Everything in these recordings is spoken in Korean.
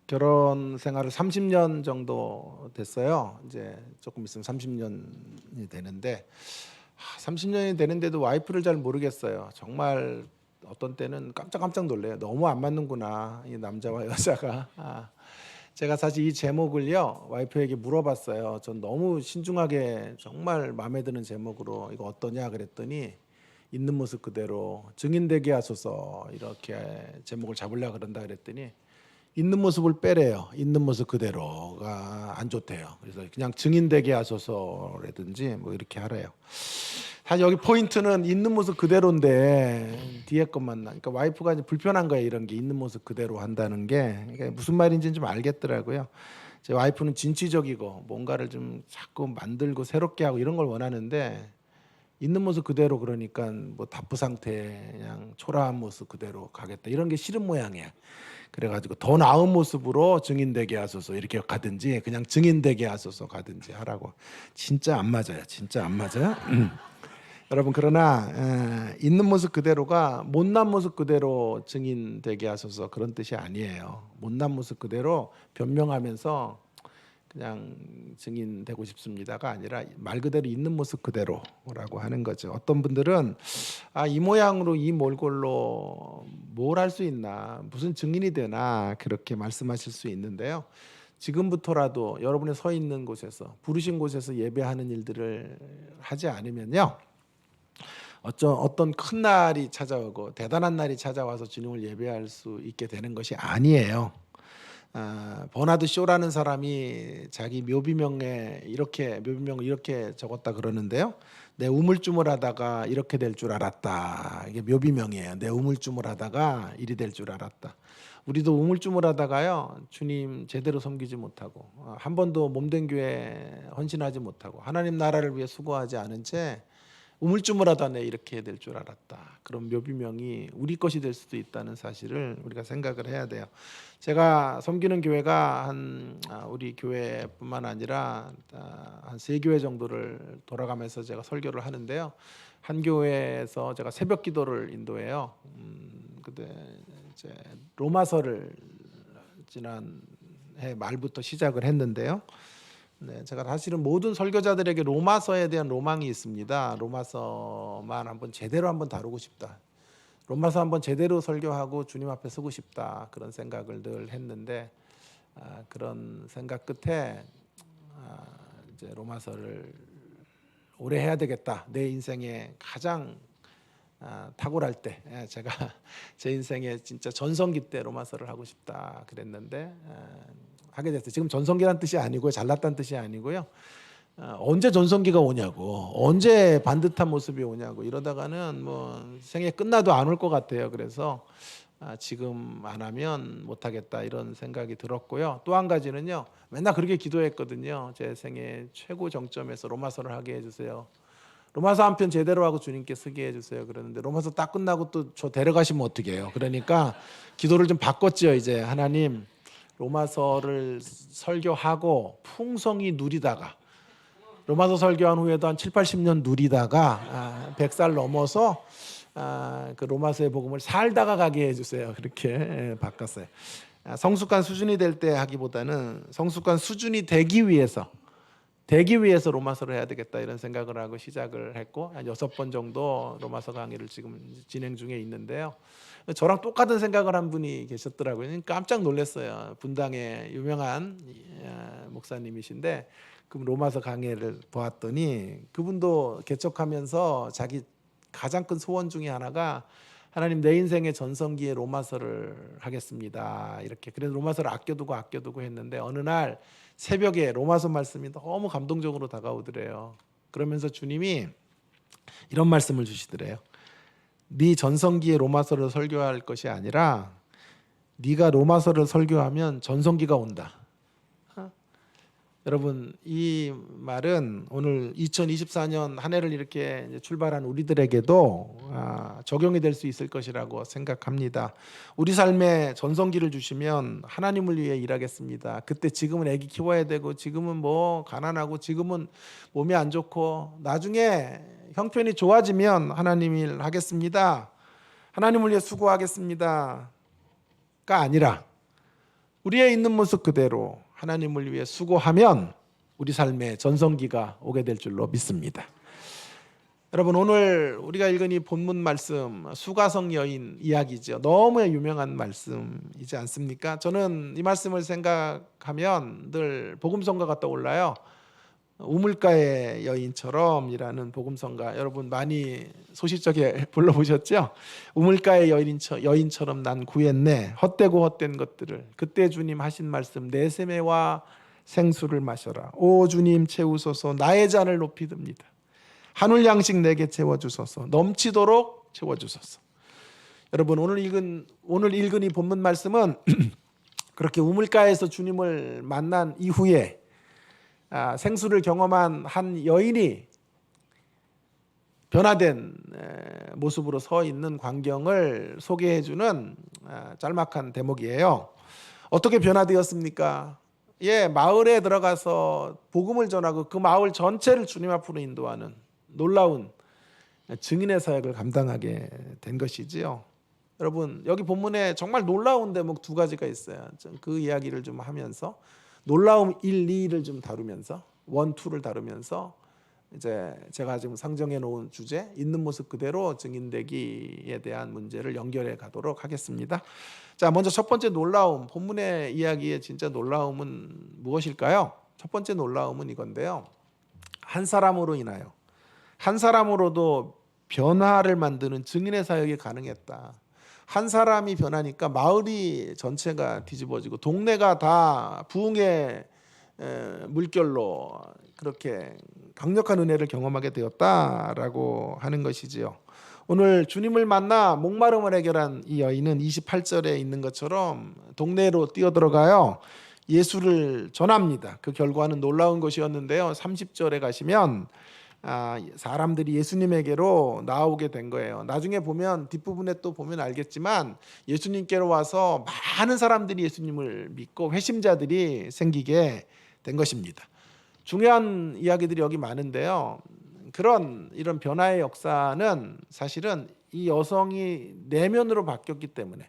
결혼 생활을 30년 정도 됐어요. 이제 조금 있으면 30년이 되는데 30년이 되는데도 와이프를 잘 모르겠어요. 정말 어떤 때는 깜짝깜짝 놀래요. 너무 안 맞는구나, 이 남자와 여자가. 제가 사실 이 제목을요 와이프에게 물어봤어요. 전 너무 신중하게 정말 마음에 드는 제목으로 이거 어떠냐 그랬더니 있는 모습 그대로 증인되게 하소서 이렇게 제목을 잡으려고 그런다 그랬더니 있는 모습을 빼래요. 있는 모습 그대로가 안 좋대요. 그래서 그냥 증인되게 하소서라든지 뭐 이렇게 하래요. 사실 여기 포인트는 있는 모습 그대로인데 뒤에 것만 나. 그러니까 와이프가 이제 불편한 거예요. 이런 게 있는 모습 그대로 한다는 게. 그러니까 무슨 말인지는 좀 알겠더라고요. 제 와이프는 진취적이고 뭔가를 좀 자꾸 만들고 새롭게 하고 이런 걸 원하는데 있는 모습 그대로 그러니까 뭐 답부 상태 그냥 초라한 모습 그대로 가겠다 이런 게 싫은 모양이야. 그래가지고 더 나은 모습으로 증인되게 하소서 이렇게 가든지 그냥 증인되게 하소서 가든지 하라고. 진짜 안 맞아요. 진짜 안 맞아요. 여러분 그러나 있는 모습 그대로가 못난 모습 그대로 증인되게 하소서 그런 뜻이 아니에요. 못난 모습 그대로 변명하면서 그냥 증인되고 싶습니다가 아니라 말 그대로 있는 모습 그대로라고 하는 거죠. 어떤 분들은 이 모양으로 이 몰골로 뭘 할 수 있나 무슨 증인이 되나 그렇게 말씀하실 수 있는데요. 지금부터라도 여러분의 서 있는 곳에서 부르신 곳에서 예배하는 일들을 하지 않으면요. 어떤 큰 날이 찾아오고 대단한 날이 찾아와서 주님을 예배할 수 있게 되는 것이 아니에요. 버나드 쇼라는 사람이 자기 묘비명에 이렇게 묘비명을 이렇게 적었다 그러는데요. 내 우물쭈물하다가 이렇게 될 줄 알았다. 이게 묘비명이에요. 내 우물쭈물하다가 이리 될 줄 알았다. 우리도 우물쭈물하다가요 주님 제대로 섬기지 못하고 한 번도 몸된 교회 헌신하지 못하고 하나님 나라를 위해 수고하지 않은 채 우물쭈물하다 내 이렇게 될 줄 알았다. 그런 묘비명이 우리 것이 될 수도 있다는 사실을 우리가 생각을 해야 돼요. 제가 섬기는 교회가 우리 교회뿐만 아니라 한 세 교회 정도를 돌아가면서 제가 설교를 하는데요. 한 교회에서 제가 새벽 기도를 인도해요. 그때 이제 로마서를 지난 해 말부터 시작을 했는데요. 네, 제가 사실은 모든 설교자들에게 로마서에 대한 로망이 있습니다. 로마서만 한번 제대로 한번 다루고 싶다. 로마서 한번 제대로 설교하고 주님 앞에 서고 싶다. 그런 생각을 늘 했는데 그런 생각 끝에 이제 로마서를 오래 해야 되겠다. 내 인생에 가장 탁월할 때 제가 제 인생에 진짜 전성기 때 로마서를 하고 싶다 그랬는데 하게 됐어요. 지금 전성기란 뜻이 아니고요. 잘났다는 뜻이 아니고요. 언제 전성기가 오냐고 언제 반듯한 모습이 오냐고 이러다가는 뭐 생애 끝나도 안 올 것 같아요. 그래서 지금 안 하면 못하겠다 이런 생각이 들었고요. 또 한 가지는요. 맨날 그렇게 기도했거든요. 제 생애 최고 정점에서 로마서를 하게 해주세요. 로마서 한 편 제대로 하고 주님께 쓰게 해주세요. 그러는데 로마서 딱 끝나고 또 저 데려가시면 어떻게 해요? 그러니까 기도를 좀 바꿨죠. 이제 하나님 로마서를 설교하고 풍성히 누리다가 로마서 설교한 후에도 한 7, 80년 누리다가 100살 넘어서 그 로마서의 복음을 살다가 가게 해주세요. 그렇게 바꿨어요. 성숙한 수준이 될 때 하기보다는 성숙한 수준이 되기 위해서 로마서를 해야 되겠다 이런 생각을 하고 시작을 했고 한 6번 정도 로마서 강의를 지금 진행 중에 있는데요. 저랑 똑같은 생각을 한 분이 계셨더라고요. 깜짝 놀랐어요. 분당의 유명한 목사님이신데 그 로마서 강의를 보았더니 그분도 개척하면서 자기 가장 큰 소원 중에 하나가 하나님 내 인생의 전성기에 로마서를 하겠습니다. 이렇게 그래서 로마서를 아껴두고 했는데 어느 날 새벽에 로마서 말씀이 너무 감동적으로 다가오더래요. 그러면서 주님이 이런 말씀을 주시더래요. 네 전성기에 로마서를 설교할 것이 아니라 네가 로마서를 설교하면 전성기가 온다. 여러분 이 말은 오늘 2024년 한 해를 이렇게 이제 출발한 우리들에게도 적용이 될 수 있을 것이라고 생각합니다. 우리 삶에 전성기를 주시면 하나님을 위해 일하겠습니다. 그때 지금은 아기 키워야 되고 지금은 뭐 가난하고 지금은 몸이 안 좋고 나중에 형편이 좋아지면 하나님 일 하겠습니다. 하나님을 위해 수고하겠습니다가 아니라 우리의 있는 모습 그대로 하나님을 위해 수고하면 우리 삶에 전성기가 오게 될 줄로 믿습니다. 여러분, 오늘 우리가 읽은 이 본문 말씀, 수가성 여인 이야기죠. 너무 유명한 말씀이지 않습니까? 저는 이 말씀을 생각하면 늘 복음성가가 떠올라요. 우물가의 여인처럼이라는 복음성가, 여러분 많이 소시적에 불러보셨죠? 우물가의 여인처럼 난 구했네, 헛되고 헛된 것들을. 그때 주님 하신 말씀, 내 세매와 생수를 마셔라. 오 주님 채우소서. 나의 잔을 높이 듭니다. 한울 양식 내게 채워주소서. 넘치도록 채워주소서. 여러분, 오늘 읽은 이 본문 말씀은 그렇게 우물가에서 주님을 만난 이후에 생수를 경험한 한 여인이 변화된 모습으로 서 있는 광경을 소개해주는 짤막한 대목이에요. 어떻게 변화되었습니까? 마을에 들어가서 복음을 전하고 그 마을 전체를 주님 앞으로 인도하는 놀라운 증인의 사역을 감당하게 된 것이지요. 여러분, 여기 본문에 정말 놀라운 대목 두 가지가 있어요. 그 이야기를 좀 하면서 놀라움 1, 2를 좀 다루면서 1, 2를 다루면서 이제 제가 지금 상정해 놓은 주제, 있는 모습 그대로 증인되기에 대한 문제를 연결해 가도록 하겠습니다. 자, 먼저 첫 번째 놀라움, 본문의 이야기의 진짜 놀라움은 무엇일까요? 첫 번째 놀라움은 이건데요. 한 사람으로도 변화를 만드는 증인의 사역이 가능했다. 한 사람이 변하니까 마을이 전체가 뒤집어지고 동네가 다 부흥의 물결로 그렇게 강력한 은혜를 경험하게 되었다라고 하는 것이지요. 오늘 주님을 만나 목마름을 해결한 이 여인은 28절에 있는 것처럼 동네로 뛰어들어가요. 예수를 전합니다. 그 결과는 놀라운 것이었는데요. 30절에 가시면 사람들이 예수님에게로 나오게 된 거예요. 나중에 보면 뒷부분에 또 보면 알겠지만 예수님께로 와서 많은 사람들이 예수님을 믿고 회심자들이 생기게 된 것입니다. 중요한 이야기들이 여기 많은데요. 이런 변화의 역사는 사실은 이 여성이 내면으로 바뀌었기 때문에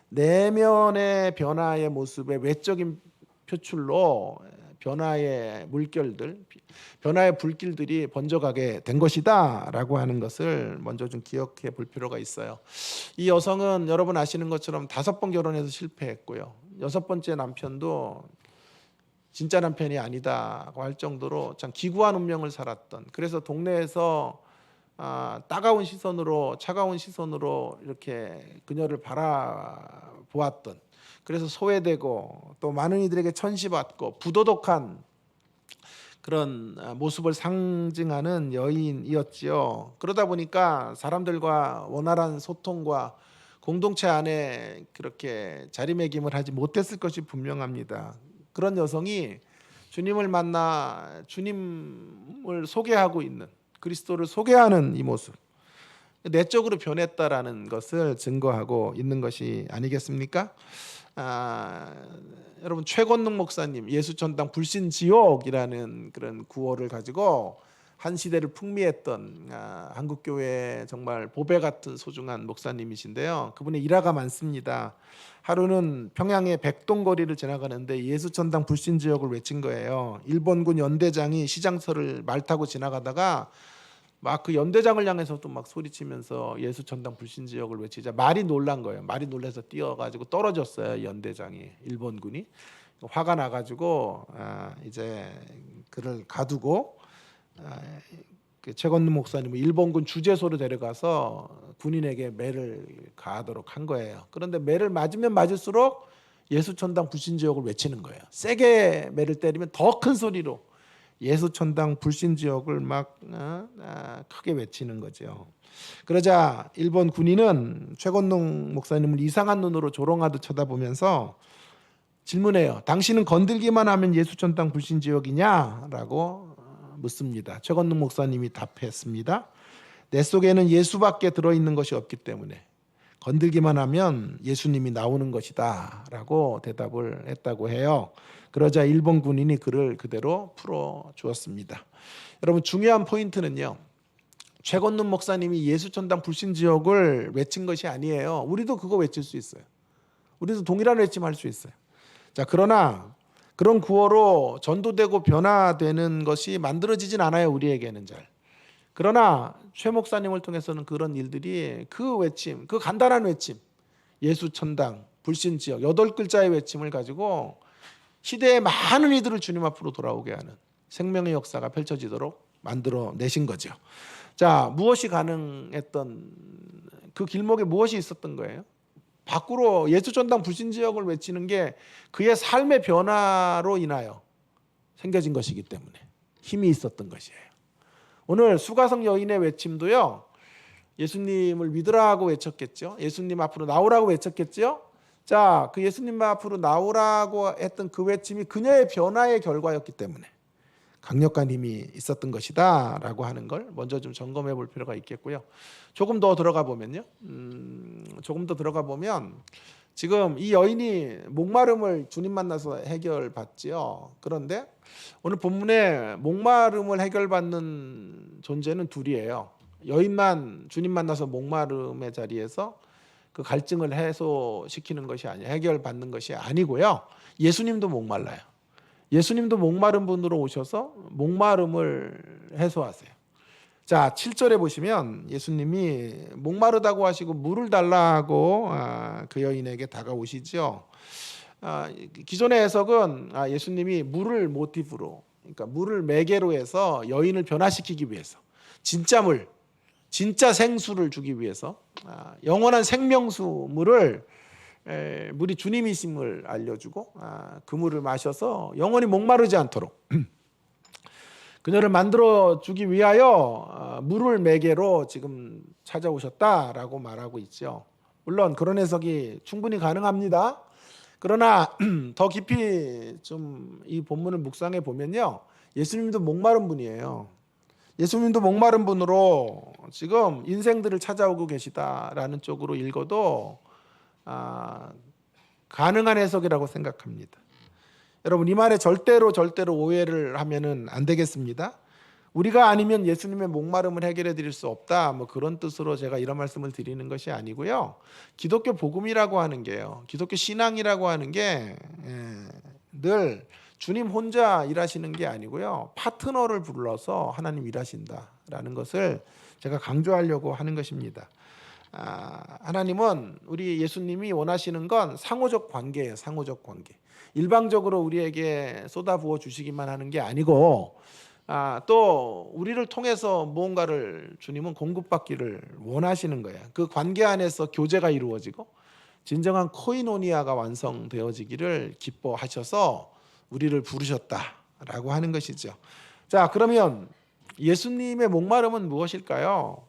내면의 변화의 모습의 외적인 표출로 변화의 물결들, 변화의 불길들이 번져가게 된 것이다라고 하는 것을 먼저 좀 기억해 볼 필요가 있어요. 이 여성은 여러분 아시는 것처럼 5번 결혼해서 실패했고요. 6번째 남편도 진짜 남편이 아니다고 할 정도로 참 기구한 운명을 살았던, 그래서 동네에서 차가운 시선으로 이렇게 그녀를 바라보았던, 그래서 소외되고 또 많은 이들에게 천시받고 부도덕한 그런 모습을 상징하는 여인이었지요. 그러다 보니까 사람들과 원활한 소통과 공동체 안에 그렇게 자리매김을 하지 못했을 것이 분명합니다. 그런 여성이 주님을 만나 주님을 소개하고 있는, 그리스도를 소개하는 이 모습, 내적으로 변했다라는 것을 증거하고 있는 것이 아니겠습니까? 여러분, 최건능 목사님 예수천당 불신지옥이라는 그런 구호를 가지고 한 시대를 풍미했던 한국교회의 정말 보배 같은 소중한 목사님이신데요. 그분의 일화가 많습니다. 하루는 평양의 백동거리를 지나가는데 예수천당 불신지옥을 외친 거예요. 일본군 연대장이 시장터를 말 타고 지나가다가 막 그 연대장을 향해서 또 막 소리치면서 예수천당 불신지옥을 외치자 말이 놀란 거예요. 말이 놀라서 뛰어가지고 떨어졌어요. 연대장이, 일본군이. 화가 나가지고 이제 그를 가두고 그 최건능 목사님은 일본군 주재소로 데려가서 군인에게 매를 가하도록 한 거예요. 그런데 매를 맞으면 맞을수록 예수천당 불신지옥을 외치는 거예요. 세게 매를 때리면 더 큰 소리로 예수천당 불신지옥을 막 크게 외치는 거죠. 그러자 일본 군인은 최건능 목사님을 이상한 눈으로 조롱하듯 쳐다보면서 질문해요. 당신은 건들기만 하면 예수천당 불신지옥이냐? 라고 묻습니다. 최건능 목사님이 답했습니다. 내 속에는 예수밖에 들어있는 것이 없기 때문에 건들기만 하면 예수님이 나오는 것이다 라고 대답을 했다고 해요. 그러자 일본 군인이 그를 그대로 풀어주었습니다. 여러분, 중요한 포인트는요, 최건능 목사님이 예수천당 불신지옥을 외친 것이 아니에요. 우리도 그거 외칠 수 있어요. 우리도 동일한 외침 할 수 있어요. 자, 그러나 그런 구호로 전도되고 변화되는 것이 만들어지진 않아요, 우리에게는 잘. 그러나 최 목사님을 통해서는 그런 일들이 그 외침, 그 간단한 외침, 예수 천당, 불신 지역 8글자의 외침을 가지고 시대의 많은 이들을 주님 앞으로 돌아오게 하는 생명의 역사가 펼쳐지도록 만들어 내신 거죠. 자, 무엇이 가능했던 그 길목에 무엇이 있었던 거예요? 밖으로 예수 전당 불신 지역을 외치는 게 그의 삶의 변화로 인하여 생겨진 것이기 때문에 힘이 있었던 것이에요. 오늘 수가성 여인의 외침도요, 예수님을 믿으라고 외쳤겠죠. 예수님 앞으로 나오라고 외쳤겠죠. 자, 그 예수님 앞으로 나오라고 했던 그 외침이 그녀의 변화의 결과였기 때문에 강력한 힘이 있었던 것이다 라고 하는 걸 먼저 좀 점검해 볼 필요가 있겠고요. 조금 더 들어가 보면요, 지금 이 여인이 목마름을 주님 만나서 해결받지요. 그런데 오늘 본문에 목마름을 해결받는 존재는 둘이에요. 여인만 주님 만나서 목마름의 자리에서 그 갈증을 해소시키는 것이 아니에요. 해결받는 것이 아니고요. 예수님도 목말라요. 예수님도 목마른 분으로 오셔서 목마름을 해소하세요. 자, 7절에 보시면 예수님이 목마르다고 하시고 물을 달라고 그 여인에게 다가오시죠. 기존의 해석은 예수님이 물을 모티브로, 그러니까 물을 매개로 해서 여인을 변화시키기 위해서 진짜 물, 진짜 생수를 주기 위해서 영원한 생명수 물이 주님이심을 알려주고 그 물을 마셔서 영원히 목마르지 않도록 그녀를 만들어주기 위하여 물을 매개로 지금 찾아오셨다라고 말하고 있죠. 물론 그런 해석이 충분히 가능합니다. 그러나 더 깊이 좀 이 본문을 묵상해 보면요, 예수님도 목마른 분이에요. 예수님도 목마른 분으로 지금 인생들을 찾아오고 계시다라는 쪽으로 읽어도 가능한 해석이라고 생각합니다. 여러분, 이 말에 절대로 오해를 하면은 안 되겠습니다. 우리가 아니면 예수님의 목마름을 해결해 드릴 수 없다, 뭐 그런 뜻으로 제가 이런 말씀을 드리는 것이 아니고요. 기독교 복음이라고 하는 게요, 기독교 신앙이라고 하는 게 늘 주님 혼자 일하시는 게 아니고요, 파트너를 불러서 하나님 일하신다라는 것을 제가 강조하려고 하는 것입니다. 하나님은, 우리 예수님이 원하시는 건 상호적 관계예요. 상호적 관계. 일방적으로 우리에게 쏟아부어 주시기만 하는 게 아니고 또 우리를 통해서 무언가를 주님은 공급받기를 원하시는 거예요. 그 관계 안에서 교제가 이루어지고 진정한 코이노니아가 완성되어지기를 기뻐하셔서 우리를 부르셨다라고 하는 것이죠. 자, 그러면 예수님의 목마름은 무엇일까요?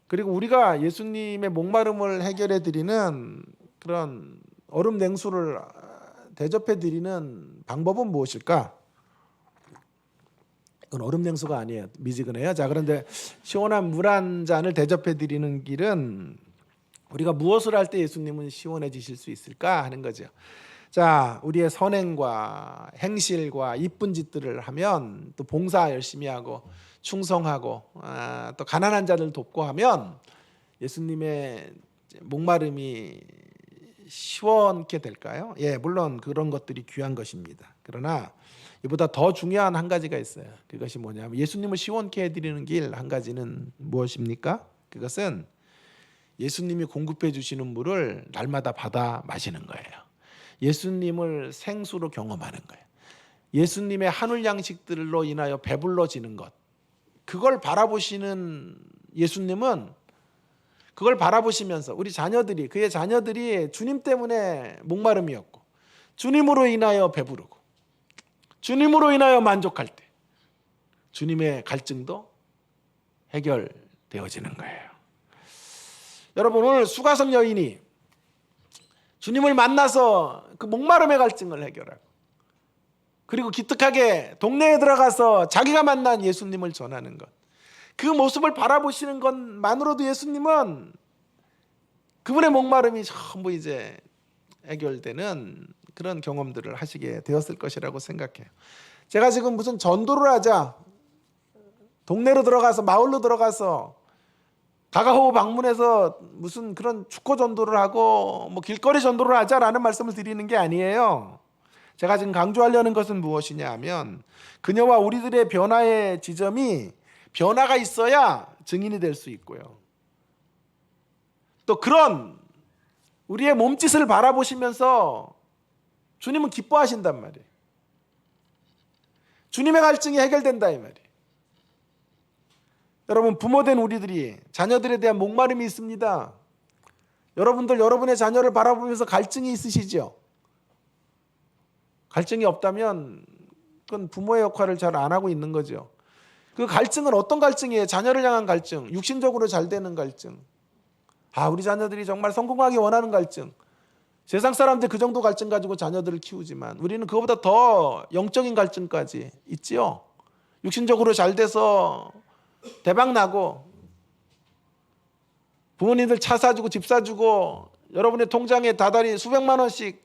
그리고 우리가 예수님의 목마름을 해결해 드리는 그런 얼음 냉수를 대접해 드리는 방법은 무엇일까? 그건 얼음 냉수가 아니에요. 미지근해요. 자, 그런데 시원한 물 한 잔을 대접해 드리는 길은 우리가 무엇을 할 때 예수님은 시원해지실 수 있을까 하는 거죠. 자, 우리의 선행과 행실과 이쁜 짓들을 하면, 또 봉사 열심히 하고 충성하고 또 가난한 자들 돕고 하면 예수님의 목마름이 시원케 될까요? 예, 물론 그런 것들이 귀한 것입니다. 그러나 이보다 더 중요한 한 가지가 있어요. 그것이 뭐냐면, 예수님을 시원케 해드리는 길 한 가지는 무엇입니까? 그것은 예수님이 공급해 주시는 물을 날마다 받아 마시는 거예요. 예수님을 생수로 경험하는 거예요. 예수님의 한울 양식들로 인하여 배불러지는 것, 그걸 바라보시는 예수님은, 그걸 바라보시면서 우리 자녀들이, 그의 자녀들이 주님 때문에 목마름이었고 주님으로 인하여 배부르고 주님으로 인하여 만족할 때 주님의 갈증도 해결되어지는 거예요. 여러분, 오늘 수가성 여인이 주님을 만나서 그 목마름의 갈증을 해결하고, 그리고 기특하게 동네에 들어가서 자기가 만난 예수님을 전하는 것, 그 모습을 바라보시는 것만으로도 예수님은 그분의 목마름이 전부 이제 해결되는 그런 경험들을 하시게 되었을 것이라고 생각해요. 제가 지금 무슨 전도를 하자, 동네로 들어가서, 마을로 들어가서 가가호호 방문해서 무슨 그런 축구 전도를 하고 뭐 길거리 전도를 하자라는 말씀을 드리는 게 아니에요. 제가 지금 강조하려는 것은 무엇이냐 하면 그녀와 우리들의 변화의 지점이 변화가 있어야 증인이 될 수 있고요. 또 그런 우리의 몸짓을 바라보시면서 주님은 기뻐하신단 말이에요. 주님의 갈증이 해결된다 이 말이에요. 여러분, 부모된 우리들이 자녀들에 대한 목마름이 있습니다. 여러분들 여러분의 자녀를 바라보면서 갈증이 있으시죠? 갈증이 없다면 그건 부모의 역할을 잘 안 하고 있는 거죠. 그 갈증은 어떤 갈증이에요? 자녀를 향한 갈증, 육신적으로 잘 되는 갈증. 우리 자녀들이 정말 성공하기 원하는 갈증. 세상 사람들 그 정도 갈증 가지고 자녀들을 키우지만 우리는 그거보다 더 영적인 갈증까지 있지요. 육신적으로 잘 돼서 대박 나고 부모님들 차 사주고 집 사주고 여러분의 통장에 다달이 수백만 원씩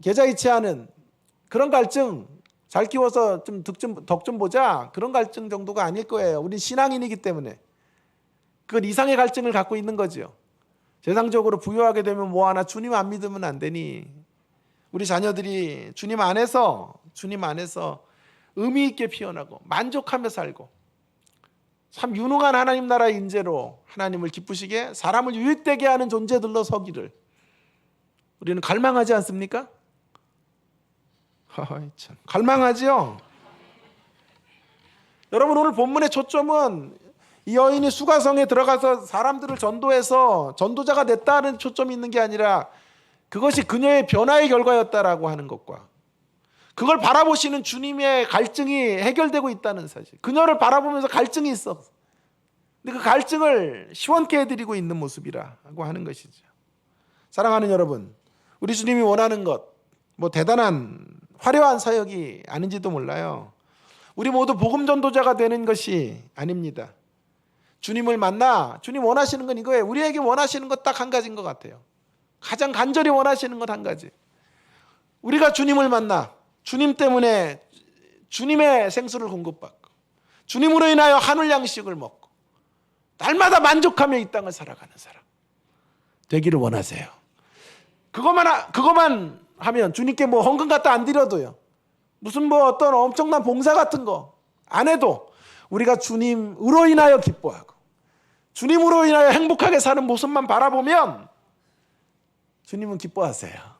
계좌이체하는 그런 갈증, 잘 키워서 좀 덕 좀 보자, 그런 갈증 정도가 아닐 거예요. 우린 신앙인이기 때문에 그건 이상의 갈증을 갖고 있는 거죠. 세상적으로 부유하게 되면 뭐하나 주님 안 믿으면 안 되니 우리 자녀들이 주님 안에서 의미 있게 피어나고 만족하며 살고 참 유능한 하나님 나라의 인재로 하나님을 기쁘시게 사람을 유익되게 하는 존재들로 서기를 우리는 갈망하지 않습니까? 참 갈망하지요. 여러분, 오늘 본문의 초점은 이 여인이 수가성에 들어가서 사람들을 전도해서 전도자가 됐다는 초점이 있는 게 아니라 그것이 그녀의 변화의 결과였다라고 하는 것과 그걸 바라보시는 주님의 갈증이 해결되고 있다는 사실. 그녀를 바라보면서 갈증이 있어. 근데 그 갈증을 시원케 해드리고 있는 모습이라고 하는 것이죠. 사랑하는 여러분, 우리 주님이 원하는 것, 뭐 대단한 화려한 사역이 아닌지도 몰라요. 우리 모두 복음 전도자가 되는 것이 아닙니다. 주님을 만나, 주님 원하시는 건 이거예요. 우리에게 원하시는 것 딱 한 가지인 것 같아요. 가장 간절히 원하시는 것 한 가지. 우리가 주님을 만나 주님 때문에 주님의 생수를 공급받고 주님으로 인하여 하늘 양식을 먹고 날마다 만족하며 이 땅을 살아가는 사람 되기를 원하세요. 그것만 하면 주님께 뭐 헌금 갖다 안 드려도요, 무슨 뭐 어떤 엄청난 봉사 같은 거 안 해도 우리가 주님으로 인하여 기뻐하고 주님으로 인하여 행복하게 사는 모습만 바라보면 주님은 기뻐하세요.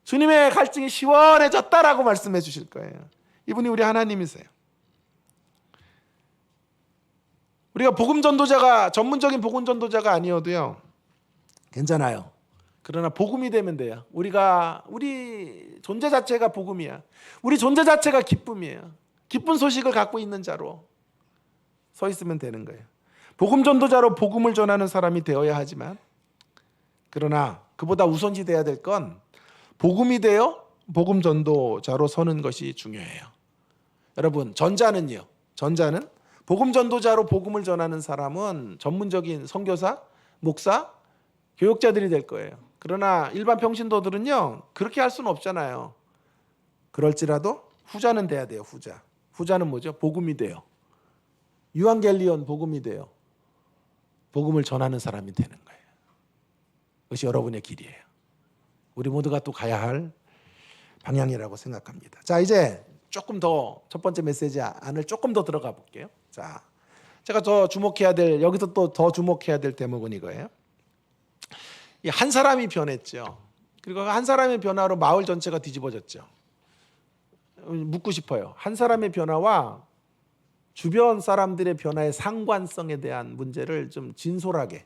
주님의 갈증이 시원해졌다라고 말씀해 주실 거예요. 이분이 우리 하나님이세요. 우리가 복음 전도자가, 전문적인 복음 전도자가 아니어도요 괜찮아요. 그러나 복음이 되면 돼요. 우리 존재 자체가 복음이야. 우리 존재 자체가 기쁨이에요. 기쁜 소식을 갖고 있는 자로 서 있으면 되는 거예요. 복음 전도자로 복음을 전하는 사람이 되어야 하지만, 그러나 그보다 우선시돼야 될 건 복음이 되어 복음 전도자로 서는 것이 중요해요. 여러분, 전자는 복음 전도자로 복음을 전하는 사람은 전문적인 선교사, 목사, 교육자들이 될 거예요. 그러나 일반 평신도들은요 그렇게 할 수는 없잖아요. 그럴지라도 후자는 돼야 돼요. 후자는 뭐죠? 복음이 돼요. 유한겔리온 복음이 돼요. 복음을 전하는 사람이 되는 거예요. 그것이 여러분의 길이에요. 우리 모두가 또 가야 할 방향이라고 생각합니다. 자, 이제 조금 더 첫 번째 메시지 안을 조금 더 들어가 볼게요. 자, 제가 여기서 또 더 주목해야 될 대목은 이거예요. 한 사람이 변했죠. 그리고 한 사람의 변화로 마을 전체가 뒤집어졌죠. 묻고 싶어요. 한 사람의 변화와 주변 사람들의 변화의 상관성에 대한 문제를 좀 진솔하게,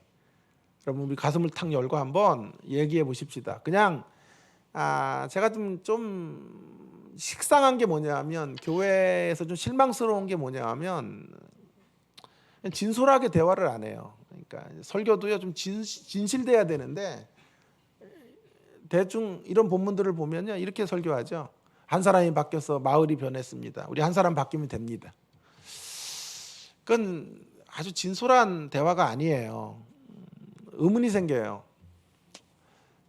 여러분 우리 가슴을 탁 열고 한번 얘기해 보십시다. 그냥 제가 좀 식상한 게 뭐냐면, 교회에서 좀 실망스러운 게 뭐냐면 진솔하게 대화를 안 해요. 그러니까 설교도요 좀 진실돼야 되는데 대충 이런 본문들을 보면요 이렇게 설교하죠. 한 사람이 바뀌어서 마을이 변했습니다. 우리 한 사람 바뀌면 됩니다. 그건 아주 진솔한 대화가 아니에요. 의문이 생겨요.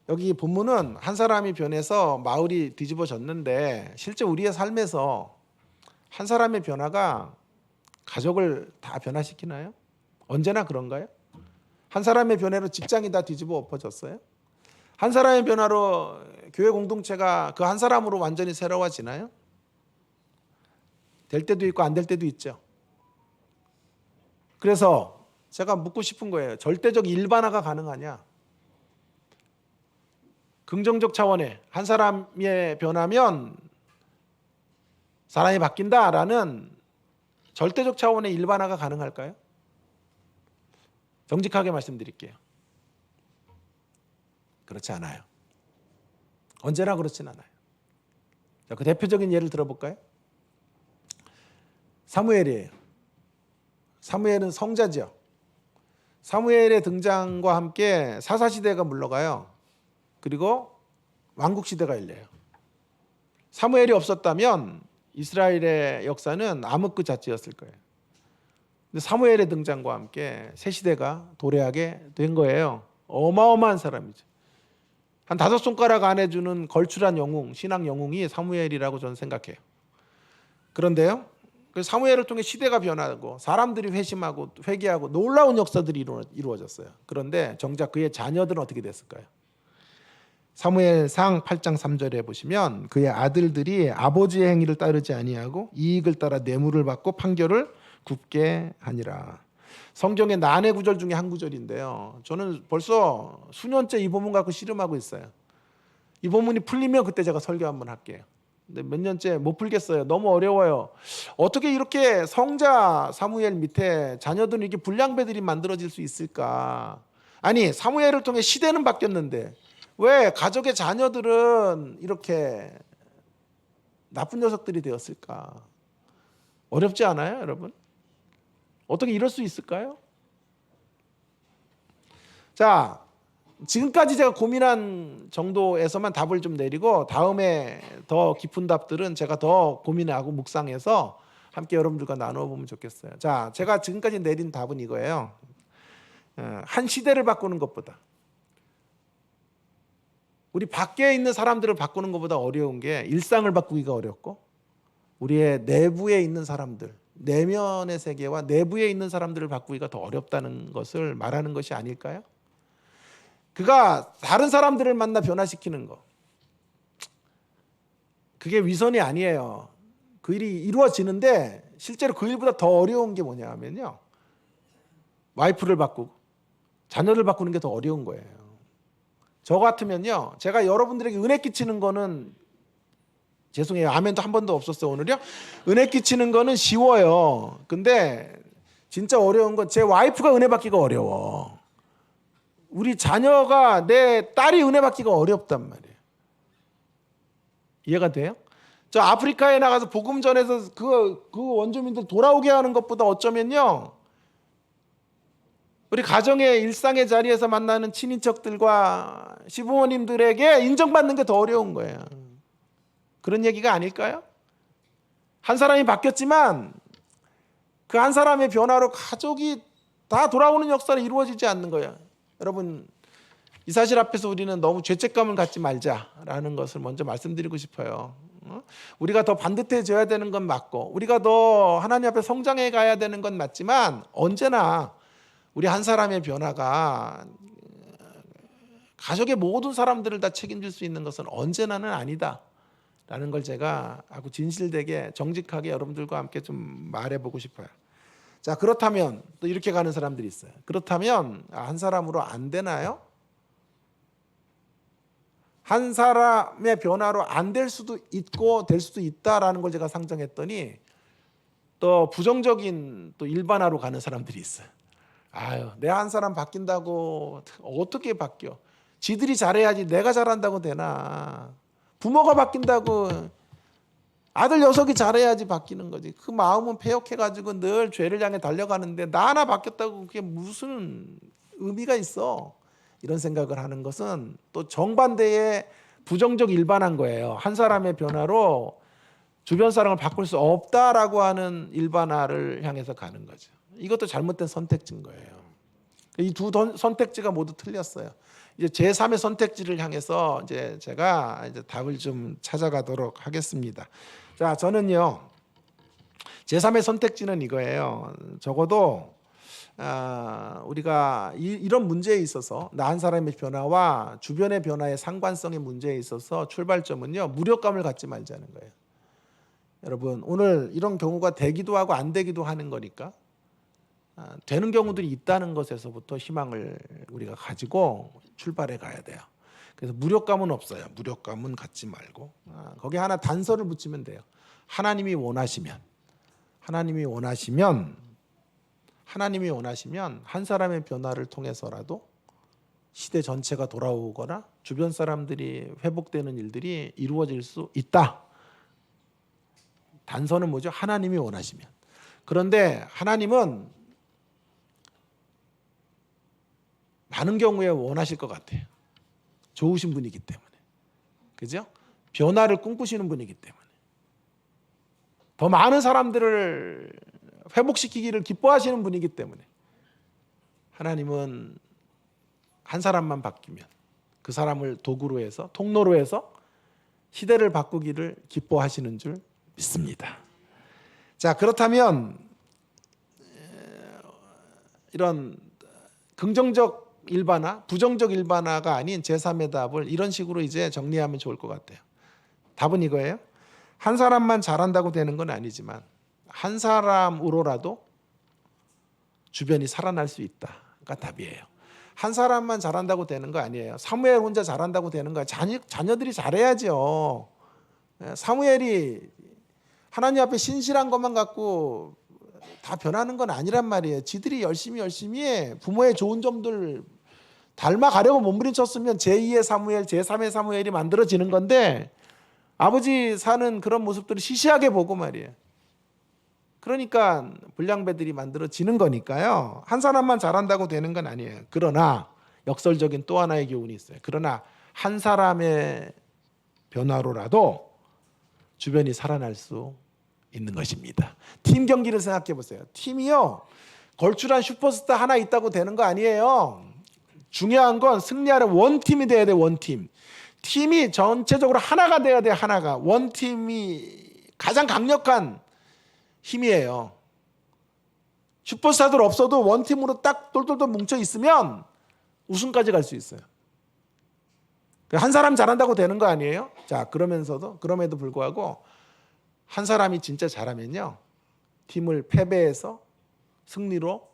여기 본문은 한 사람이 변해서 마을이 뒤집어졌는데 실제 우리의 삶에서 한 사람의 변화가 가족을 다 변화시키나요? 언제나 그런가요? 한 사람의 변화로 직장이 다 뒤집어 엎어졌어요? 한 사람의 변화로 교회 공동체가 그 한 사람으로 완전히 새로워지나요? 될 때도 있고 안 될 때도 있죠. 그래서 제가 묻고 싶은 거예요. 절대적 일반화가 가능하냐? 긍정적 차원의 한 사람의 변화면 사람이 바뀐다라는 절대적 차원의 일반화가 가능할까요? 정직하게 말씀드릴게요. 그렇지 않아요. 언제나 그렇진 않아요. 자, 그 대표적인 예를 들어볼까요? 사무엘이에요. 사무엘은 성자죠. 사무엘의 등장과 함께 사사시대가 물러가요. 그리고 왕국시대가 열려요. 사무엘이 없었다면 이스라엘의 역사는 암흑 그 자체였을 거예요. 근데 사무엘의 등장과 함께 새 시대가 도래하게 된 거예요. 어마어마한 사람이죠. 한 5손가락 안에 주는 걸출한 영웅, 신앙 영웅이 사무엘이라고 저는 생각해요. 그런데요, 그 사무엘을 통해 시대가 변하고 사람들이 회심하고 회개하고 놀라운 역사들이 이루어졌어요. 그런데 정작 그의 자녀들은 어떻게 됐을까요? 사무엘상 8장 3절에 보시면 그의 아들들이 아버지의 행위를 따르지 아니하고 이익을 따라 뇌물을 받고 판결을 굽게 하니라. 성경의 난해 구절 중에 한 구절인데요. 저는 벌써 수년째 이 본문 갖고 씨름하고 있어요. 이 본문이 풀리면 그때 제가 설교 한번 할게요. 근데 몇 년째 못 풀겠어요. 너무 어려워요. 어떻게 이렇게 성자 사무엘 밑에 자녀들은 이렇게 불량배들이 만들어질 수 있을까? 아니, 사무엘을 통해 시대는 바뀌었는데 왜 가족의 자녀들은 이렇게 나쁜 녀석들이 되었을까? 어렵지 않아요, 여러분? 어떻게 이럴 수 있을까요? 자, 지금까지 제가 고민한 정도에서만 답을 좀 내리고 다음에 더 깊은 답들은 제가 더 고민하고 묵상해서 함께 여러분들과 나누어 보면 좋겠어요. 자, 제가 지금까지 내린 답은 이거예요. 한 시대를 바꾸는 것보다 우리 밖에 있는 사람들을 바꾸는 것보다 어려운 게 일상을 바꾸기가 어렵고 우리의 내부에 있는 사람들, 내면의 세계와 내부에 있는 사람들을 바꾸기가 더 어렵다는 것을 말하는 것이 아닐까요? 그가 다른 사람들을 만나 변화시키는 거, 그게 위선이 아니에요. 그 일이 이루어지는데 실제로 그 일보다 더 어려운 게 뭐냐 하면요, 와이프를 바꾸고 자녀를 바꾸는 게 더 어려운 거예요. 저 같으면요, 제가 여러분들에게 은혜 끼치는 거는, 죄송해요, 아멘도 한 번도 없었어요 오늘요. 은혜 끼치는 거는 쉬워요. 근데 진짜 어려운 건 제 와이프가 은혜 받기가 어려워. 우리 자녀가, 내 딸이 은혜 받기가 어렵단 말이에요. 이해가 돼요? 저 아프리카에 나가서 복음 전해서 그 원주민들 돌아오게 하는 것보다 어쩌면요, 우리 가정의 일상의 자리에서 만나는 친인척들과 시부모님들에게 인정받는 게 더 어려운 거예요. 그런 얘기가 아닐까요? 한 사람이 바뀌었지만 그 한 사람의 변화로 가족이 다 돌아오는 역사를 이루어지지 않는 거예요. 여러분, 이 사실 앞에서 우리는 너무 죄책감을 갖지 말자라는 것을 먼저 말씀드리고 싶어요. 우리가 더 반듯해져야 되는 건 맞고 우리가 더 하나님 앞에 성장해 가야 되는 건 맞지만 언제나 우리 한 사람의 변화가 가족의 모든 사람들을 다 책임질 수 있는 것은 언제나는 아니다라는 걸 제가 아주 진실되게 정직하게 여러분들과 함께 좀 말해보고 싶어요. 자, 그렇다면 또 이렇게 가는 사람들이 있어요. 그렇다면 한 사람으로 안 되나요? 한 사람의 변화로 안 될 수도 있고 될 수도 있다라는 걸 제가 상정했더니 또 부정적인 또 일반화로 가는 사람들이 있어요. 아유, 내 한 사람 바뀐다고 어떻게 바뀌어? 지들이 잘해야지 내가 잘한다고 되나? 부모가 바뀐다고 아들 녀석이 잘해야지 바뀌는 거지. 그 마음은 패역해가지고 늘 죄를 향해 달려가는데 나 하나 바뀌었다고 그게 무슨 의미가 있어? 이런 생각을 하는 것은 또 정반대의 부정적 일반화인 거예요. 한 사람의 변화로 주변 사람을 바꿀 수 없다라고 하는 일반화를 향해서 가는 거죠. 이것도 잘못된 선택지인 거예요. 이 두 선택지가 모두 틀렸어요. 이제 제3의 선택지를 향해서 이제 제가 이제 답을 좀 찾아가도록 하겠습니다. 자, 저는요, 제3의 선택지는 이거예요. 적어도 우리가 이런 문제에 있어서 나 한 사람의 변화와 주변의 변화의 상관성의 문제에 있어서 출발점은요, 무력감을 갖지 말자는 거예요. 여러분, 오늘 이런 경우가 되기도 하고 안 되기도 하는 거니까 되는 경우들이 있다는 것에서부터 희망을 우리가 가지고 출발해 가야 돼요. 그래서 무력감은 없어요. 무력감은 갖지 말고 거기 하나 단서를 붙이면 돼요. 하나님이 원하시면 한 사람의 변화를 통해서라도 시대 전체가 돌아오거나 주변 사람들이 회복되는 일들이 이루어질 수 있다. 단서는 뭐죠? 하나님이 원하시면. 그런데 하나님은 많은 경우에 원하실 것 같아요. 좋으신 분이기 때문에. 그죠? 변화를 꿈꾸시는 분이기 때문에. 더 많은 사람들을 회복시키기를 기뻐하시는 분이기 때문에. 하나님은 한 사람만 바뀌면 그 사람을 도구로 해서, 통로로 해서 시대를 바꾸기를 기뻐하시는 줄 믿습니다. 자, 그렇다면 이런 긍정적 일반화, 부정적 일반화가 아닌 제3의 답을 이런 식으로 이제 정리하면 좋을 것 같아요. 답은 이거예요. 한 사람만 잘한다고 되는 건 아니지만 한 사람으로라도 주변이 살아날 수 있다가 답이에요. 한 사람만 잘한다고 되는 거 아니에요. 사무엘 혼자 잘한다고 되는 거야. 자녀들이 잘해야죠. 사무엘이 하나님 앞에 신실한 것만 갖고 다 변하는 건 아니란 말이에요. 지들이 열심히 해. 부모의 좋은 점들 닮아가려고 몸부림쳤으면 제2의 사무엘, 제3의 사무엘이 만들어지는 건데 아버지 사는 그런 모습들을 시시하게 보고 말이에요. 그러니까 불량배들이 만들어지는 거니까요. 한 사람만 잘한다고 되는 건 아니에요. 그러나 역설적인 또 하나의 교훈이 있어요. 그러나 한 사람의 변화로라도 주변이 살아날 수 있는 것입니다. 팀 경기를 생각해 보세요. 팀이요, 걸출한 슈퍼스타 하나 있다고 되는 거 아니에요. 중요한 건 승리하는 원팀이 돼야 돼. 원팀. 팀이 전체적으로 하나가 돼야 돼. 하나가. 원팀이 가장 강력한 힘이에요. 슈퍼스타들 없어도 원팀으로 딱 똘똘똘 뭉쳐 있으면 우승까지 갈 수 있어요. 한 사람 잘한다고 되는 거 아니에요? 자, 그럼에도 불구하고 한 사람이 진짜 잘하면요, 팀을 패배해서 승리로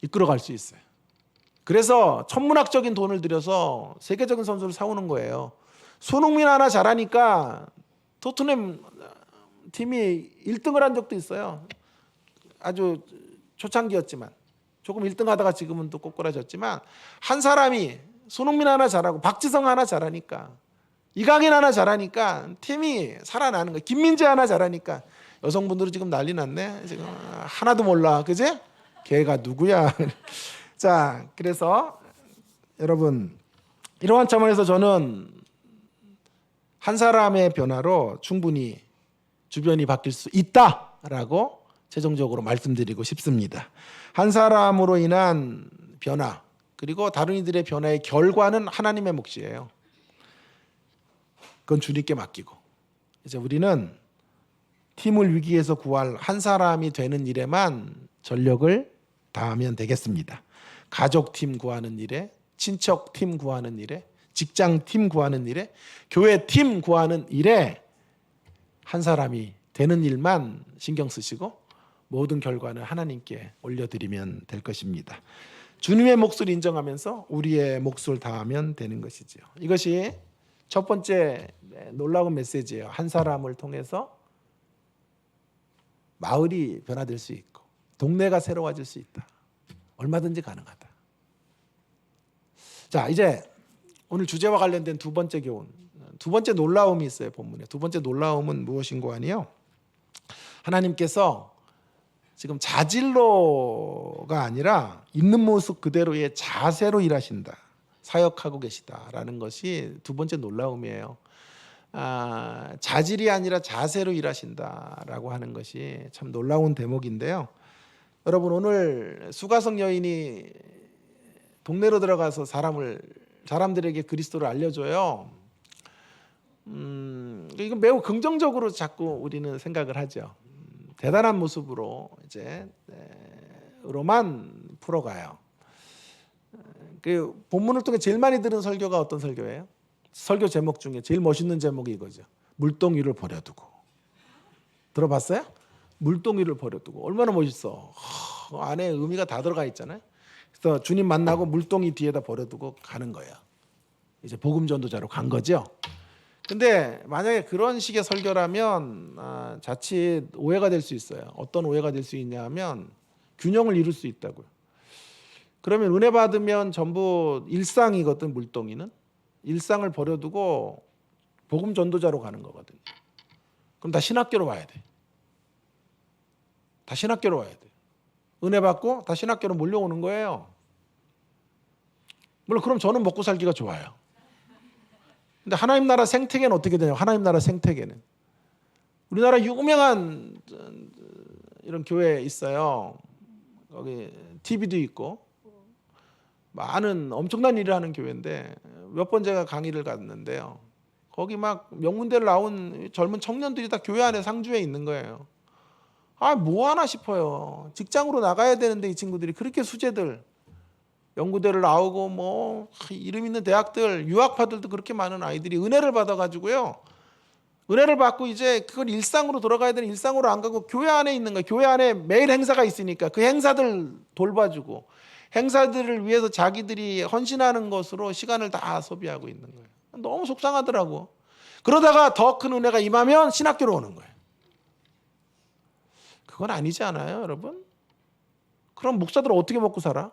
이끌어갈 수 있어요. 그래서 천문학적인 돈을 들여서 세계적인 선수를 사오는 거예요. 손흥민 하나 잘하니까 토트넘 팀이 1등을 한 적도 있어요. 아주 초창기였지만 조금 1등 하다가 지금은 또 꼬꾸라졌지만 한 사람이 손흥민 하나 잘하고 박지성 하나 잘하니까 이강인 하나 잘하니까 팀이 살아나는 거예요. 김민재 하나 잘하니까. 여성분들은 지금 난리 났네. 지금 하나도 몰라. 그제? 걔가 누구야? 자, 그래서 여러분, 이러한 차원에서 저는 한 사람의 변화로 충분히 주변이 바뀔 수 있다라고 최종적으로 말씀드리고 싶습니다. 한 사람으로 인한 변화, 그리고 다른 이들의 변화의 결과는 하나님의 몫이에요. 그건 주님께 맡기고 이제 우리는 팀을 위기에서 구할 한 사람이 되는 일에만 전력을 다하면 되겠습니다. 가족팀 구하는 일에, 친척팀 구하는 일에, 직장팀 구하는 일에, 교회팀 구하는 일에 한 사람이 되는 일만 신경 쓰시고 모든 결과는 하나님께 올려드리면 될 것입니다. 주님의 몫을 인정하면서 우리의 몫을 다하면 되는 것이지요. 이것이 첫 번째 놀라운 메시지예요. 한 사람을 통해서 마을이 변화될 수 있고 동네가 새로워질 수 있다. 얼마든지 가능하다. 자, 이제 오늘 주제와 관련된 두 번째 교훈, 두 번째 놀라움이 있어요. 본문에. 두 번째 놀라움은 무엇인고 하니요, 하나님께서 지금 자질로가 아니라 있는 모습 그대로의 자세로 일하신다, 사역하고 계시다라는 것이 두 번째 놀라움이에요. 자질이 아니라 자세로 일하신다라고 하는 것이 참 놀라운 대목인데요. 여러분, 오늘 수가성 여인이 동네로 들어가서 사람들에게 그리스도를 알려줘요. 이건 매우 긍정적으로 자꾸 우리는 생각을 하죠. 대단한 모습으로 이제 설교로만 풀어가요. 그 본문을 통해 제일 많이 들은 설교가 어떤 설교예요? 설교 제목 중에 제일 멋있는 제목이 이거죠. 물동이를 버려두고. 들어봤어요? 물동이를 버려두고. 얼마나 멋있어. 안에 의미가 다 들어가 있잖아요. 그래서 주님 만나고 물동이 뒤에다 버려두고 가는 거예요. 이제 복음 전도자로 간 거죠. 근데 만약에 그런 식의 설교라면 자칫 오해가 될 수 있어요. 어떤 오해가 될 수 있냐 하면 균형을 이룰 수 있다고요. 그러면 은혜 받으면 전부 일상이거든. 물동이는 일상을 버려두고 복음 전도자로 가는 거거든요. 그럼 다 신학교로 와야 돼. 다 신학교로 와야 돼. 은혜 받고 다 신학교로 몰려오는 거예요. 물론 그럼 저는 먹고 살기가 좋아요. 근데 하나님 나라 생태계는 어떻게 되냐고. 하나님 나라 생태계는 우리나라 유명한 이런 교회 있어요. 거기 TV도 있고 많은 엄청난 일을 하는 교회인데 몇 번 제가 강의를 갔는데요. 거기 막 명문대를 나온 젊은 청년들이 다 교회 안에 상주에 있는 거예요. 뭐 하나 싶어요. 직장으로 나가야 되는데 이 친구들이 그렇게 수재들 연구대를 나오고 뭐 이름 있는 대학들 유학파들도 그렇게 많은 아이들이 은혜를 받아가지고요. 은혜를 받고 이제 그걸 일상으로 돌아가야 되는 일상으로 안 가고 교회 안에 있는 거예요. 교회 안에 매일 행사가 있으니까 그 행사들 돌봐주고 행사들을 위해서 자기들이 헌신하는 것으로 시간을 다 소비하고 있는 거예요. 너무 속상하더라고. 그러다가 더 큰 은혜가 임하면 신학교로 오는 거예요. 그건 아니지 않아요, 여러분? 그럼 목사들은 어떻게 먹고 살아?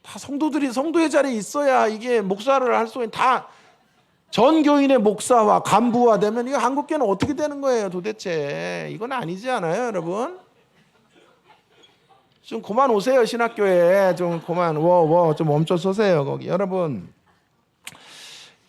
다 성도의 자리에 있어야 이게 목사를 할 수 있는 다 전교인의 목사와 간부화 되면 이거 한국교회는 어떻게 되는 거예요, 도대체? 이건 아니지 않아요, 여러분? 좀 그만 오세요, 신학교에. 좀 그만 좀 멈춰 서세요, 거기. 여러분.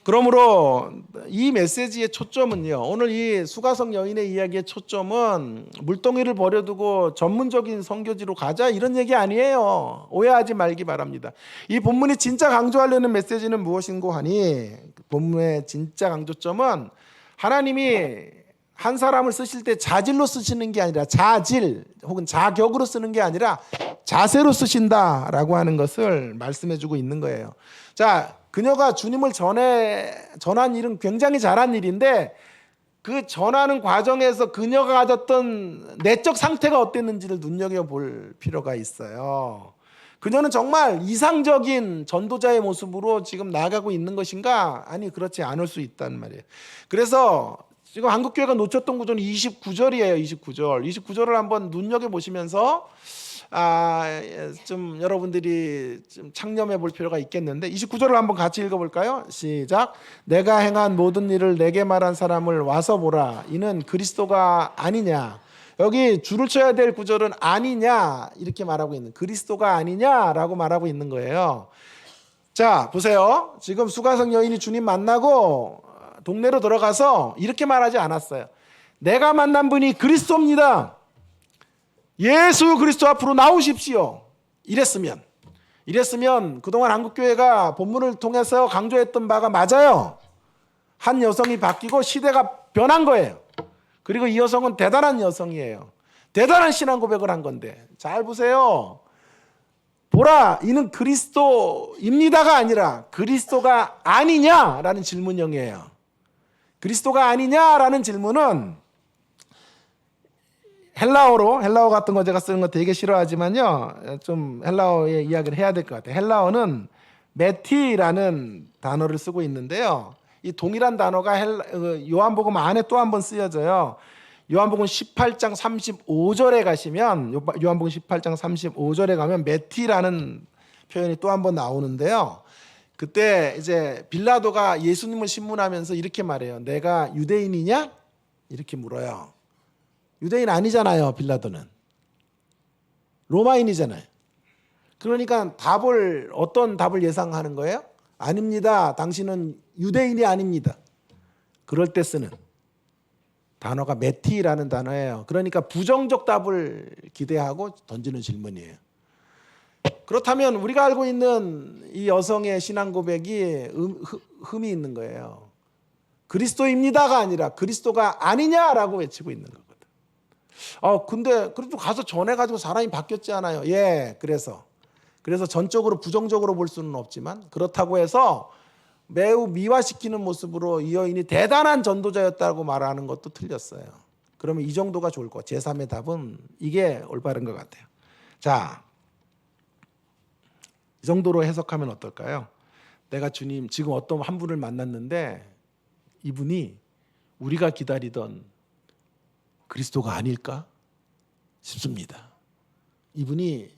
그러므로 이 메시지의 초점은요. 오늘 이 수가성 여인의 이야기의 초점은 물동이를 버려두고 전문적인 선교지로 가자 이런 얘기 아니에요. 오해하지 말기 바랍니다. 이 본문이 진짜 강조하려는 메시지는 무엇인고 하니 본문의 진짜 강조점은 하나님이 한 사람을 쓰실 때 자질로 쓰시는 게 아니라 자질 혹은 자격으로 쓰는 게 아니라 자세로 쓰신다라고 하는 것을 말씀해주고 있는 거예요. 자, 그녀가 주님을 전한 일은 굉장히 잘한 일인데 그 전하는 과정에서 그녀가 가졌던 내적 상태가 어땠는지를 눈여겨볼 필요가 있어요. 그녀는 정말 이상적인 전도자의 모습으로 지금 나아가고 있는 것인가? 아니, 그렇지 않을 수 있단 말이에요. 그래서 지금 한국교회가 놓쳤던 구조는 29절이에요. 29절을 한번 눈여겨보시면서 좀 여러분들이 좀 창념해 볼 필요가 있겠는데 29절을 한번 같이 읽어볼까요? 시작. 내가 행한 모든 일을 내게 말한 사람을 와서 보라. 이는 그리스도가 아니냐. 여기 줄을 쳐야 될 구절은 아니냐 이렇게 말하고 있는 그리스도가 아니냐라고 말하고 있는 거예요. 자, 보세요. 지금 수가성 여인이 주님 만나고 동네로 들어가서 이렇게 말하지 않았어요. 내가 만난 분이 그리스도입니다. 예수 그리스도 앞으로 나오십시오. 이랬으면 그동안 한국교회가 본문을 통해서 강조했던 바가 맞아요. 한 여성이 바뀌고 시대가 변한 거예요. 그리고 이 여성은 대단한 여성이에요. 대단한 신앙 고백을 한 건데 잘 보세요. 보라, 이는 그리스도입니다가 아니라 그리스도가 아니냐라는 질문형이에요. 그리스도가 아니냐라는 질문은 헬라어 같은 거 제가 쓰는 거 되게 싫어하지만요. 좀 헬라어의 이야기를 해야 될 것 같아요. 헬라어는 메티라는 단어를 쓰고 있는데요. 이 동일한 단어가 요한복음 안에 또 한 번 쓰여져요. 요한복음 18장 35절에 가시면 요한복음 18장 35절에 가면 메티라는 표현이 또 한 번 나오는데요. 그때 이제 빌라도가 예수님을 신문하면서 이렇게 말해요. 내가 유대인이냐? 이렇게 물어요. 유대인 아니잖아요, 빌라도는. 로마인이잖아요. 그러니까 어떤 답을 예상하는 거예요? 아닙니다. 당신은 유대인이 아닙니다. 그럴 때 쓰는 단어가 메티라는 단어예요. 그러니까 부정적 답을 기대하고 던지는 질문이에요. 그렇다면 우리가 알고 있는 이 여성의 신앙 고백이 흠이 있는 거예요. 그리스도입니다가 아니라 그리스도가 아니냐라고 외치고 있는 거거든. 근데 그래도 가서 전해가지고 사람이 바뀌었잖아요. 예, 그래서 전적으로 부정적으로 볼 수는 없지만 그렇다고 해서 매우 미화시키는 모습으로 이 여인이 대단한 전도자였다고 말하는 것도 틀렸어요. 그러면 이 정도가 좋을 것 같아요. 제3의 답은 이게 올바른 것 같아요. 자, 이 정도로 해석하면 어떨까요? 내가 주님 지금 어떤 한 분을 만났는데 이분이 우리가 기다리던 그리스도가 아닐까 싶습니다. 이분이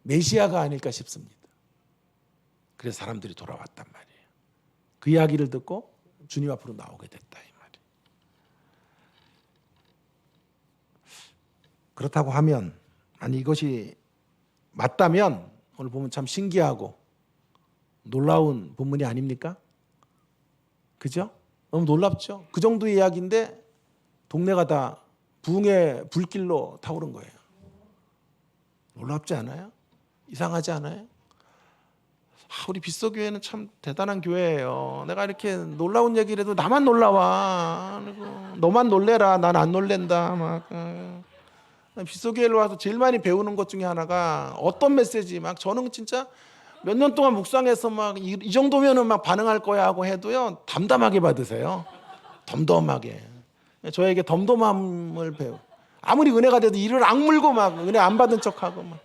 메시아가 아닐까 싶습니다. 그래서 사람들이 돌아왔단 말이에요. 그 이야기를 듣고 주님 앞으로 나오게 됐다 이 말이에요. 그렇다고 하면 아니 이것이 맞다면 오늘 보면 참 신기하고 놀라운 본문이 아닙니까? 그죠? 너무 놀랍죠? 그 정도의 이야기인데 동네가 다 부흥의 불길로 타오른 거예요. 놀랍지 않아요? 이상하지 않아요? 우리 빗소교회는 참 대단한 교회예요. 내가 이렇게 놀라운 얘기를 해도 나만 놀라와. 너만 놀래라. 난 안 놀랜다. 막 빗소교회로 와서 제일 많이 배우는 것 중에 하나가 어떤 메시지 막 저는 진짜 몇 년 동안 묵상해서 막 이 정도면은 막 반응할 거야 하고 해도요 담담하게 받으세요. 덤덤하게. 저에게 덤덤함을 배우. 아무리 은혜가 돼도 이를 악물고 막 은혜 안 받은 척하고 막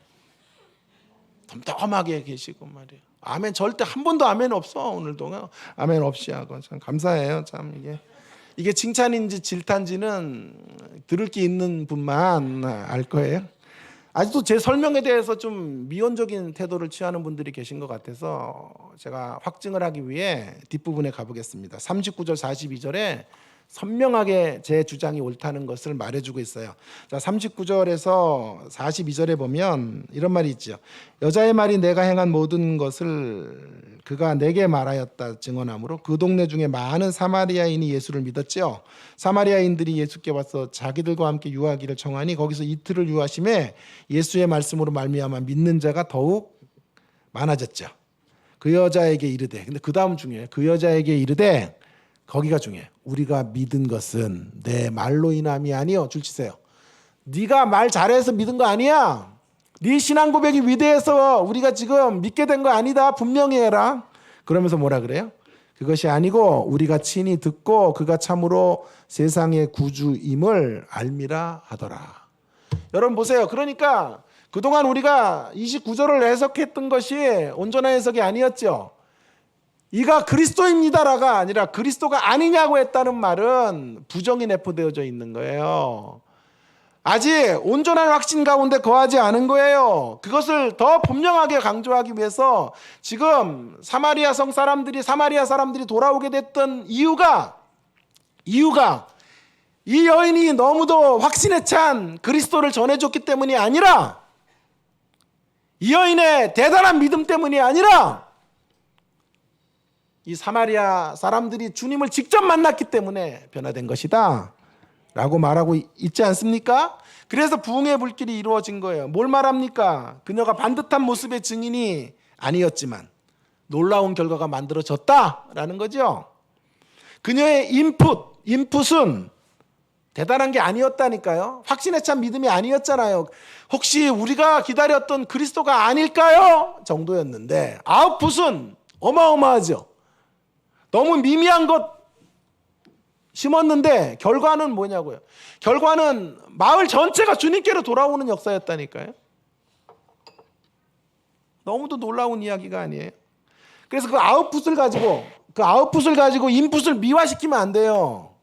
덤덤하게 계시고 말이에요. 아멘 절대 한 번도 아멘 없어 오늘도 아멘 없이 하고 참 감사해요. 참 이게 칭찬인지 질타인지는 들을 게 있는 분만 알 거예요. 아직도 제 설명에 대해서 좀 미온적인 태도를 취하는 분들이 계신 것 같아서 제가 확증을 하기 위해 뒷부분에 가보겠습니다. 39절 42절에 선명하게 제 주장이 옳다는 것을 말해주고 있어요. 자, 39절에서 42절에 보면 이런 말이 있죠. 여자의 말이 내가 행한 모든 것을 그가 내게 말하였다 증언하므로 그 동네 중에 많은 사마리아인이 예수를 믿었죠. 사마리아인들이 예수께 와서 자기들과 함께 유하기를 청하니 거기서 이틀을 유하심에 예수의 말씀으로 말미암아 믿는 자가 더욱 많아졌죠. 그 여자에게 이르되, 근데 그 다음 중요해요. 그 여자에게 이르되, 거기가 중요해. 우리가 믿은 것은 내 말로 인함이 아니요. 줄치세요. 네가 말 잘해서 믿은 거 아니야. 네 신앙 고백이 위대해서 우리가 지금 믿게 된 거 아니다. 분명히 해라. 그러면서 뭐라 그래요? 그것이 아니고 우리가 친히 듣고 그가 참으로 세상의 구주임을 알미라 하더라. 여러분 보세요. 그러니까 그동안 우리가 29절을 해석했던 것이 온전한 해석이 아니었죠. 이가 그리스도입니다라가 아니라 그리스도가 아니냐고 했다는 말은 부정이 내포되어져 있는 거예요. 아직 온전한 확신 가운데 거하지 않은 거예요. 그것을 더 분명하게 강조하기 위해서 지금 사마리아 사람들이 돌아오게 됐던 이유가 이 여인이 너무도 확신에 찬 그리스도를 전해줬기 때문이 아니라 이 여인의 대단한 믿음 때문이 아니라 이 사마리아 사람들이 주님을 직접 만났기 때문에 변화된 것이다 라고 말하고 있지 않습니까? 그래서 부흥의 불길이 이루어진 거예요. 뭘 말합니까? 그녀가 반듯한 모습의 증인이 아니었지만 놀라운 결과가 만들어졌다라는 거죠. 그녀의 인풋은 대단한 게 아니었다니까요. 확신에 찬 믿음이 아니었잖아요. 혹시 우리가 기다렸던 그리스도가 아닐까요? 정도였는데 아웃풋은 어마어마하죠. 너무 미미한 것 심었는데 결과는 뭐냐고요. 결과는 마을 전체가 주님께로 돌아오는 역사였다니까요. 너무도 놀라운 이야기가 아니에요. 그래서 그 아웃풋을 가지고 인풋을 미화시키면 안 돼요.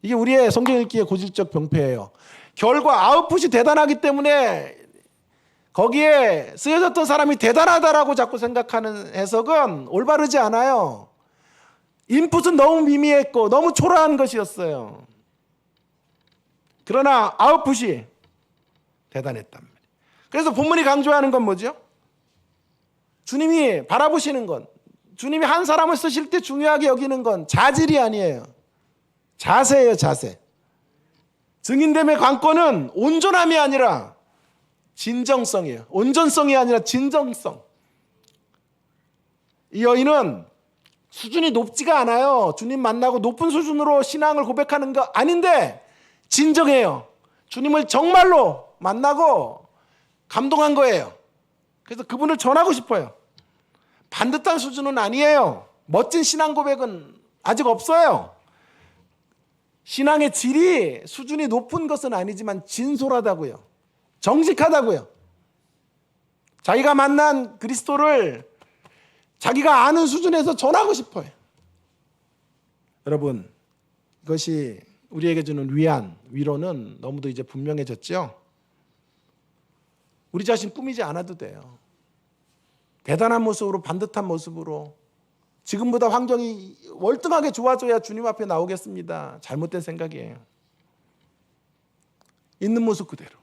이게 우리의 성경 읽기의 고질적 병폐예요. 결과 아웃풋이 대단하기 때문에 거기에 쓰여졌던 사람이 대단하다라고 자꾸 생각하는 해석은 올바르지 않아요. 인풋은 너무 미미했고 너무 초라한 것이었어요. 그러나 아웃풋이 대단했단 말이에요. 그래서 본문이 강조하는 건 뭐죠? 주님이 바라보시는 건, 주님이 한 사람을 쓰실 때 중요하게 여기는 건 자질이 아니에요. 자세예요, 자세. 증인됨의 관건은 온전함이 아니라 진정성이에요. 온전성이 아니라 진정성. 이 여인은 수준이 높지가 않아요. 주님 만나고 높은 수준으로 신앙을 고백하는 거 아닌데 진정해요. 주님을 정말로 만나고 감동한 거예요. 그래서 그분을 전하고 싶어요. 반듯한 수준은 아니에요. 멋진 신앙 고백은 아직 없어요. 신앙의 질이 수준이 높은 것은 아니지만 진솔하다고요. 정직하다고요. 자기가 만난 그리스도를 자기가 아는 수준에서 전하고 싶어요. 여러분, 이것이 우리에게 주는 위로는 너무도 이제 분명해졌죠. 우리 자신 꾸미지 않아도 돼요. 대단한 모습으로, 반듯한 모습으로, 지금보다 환경이 월등하게 좋아져야 주님 앞에 나오겠습니다. 잘못된 생각이에요. 있는 모습 그대로,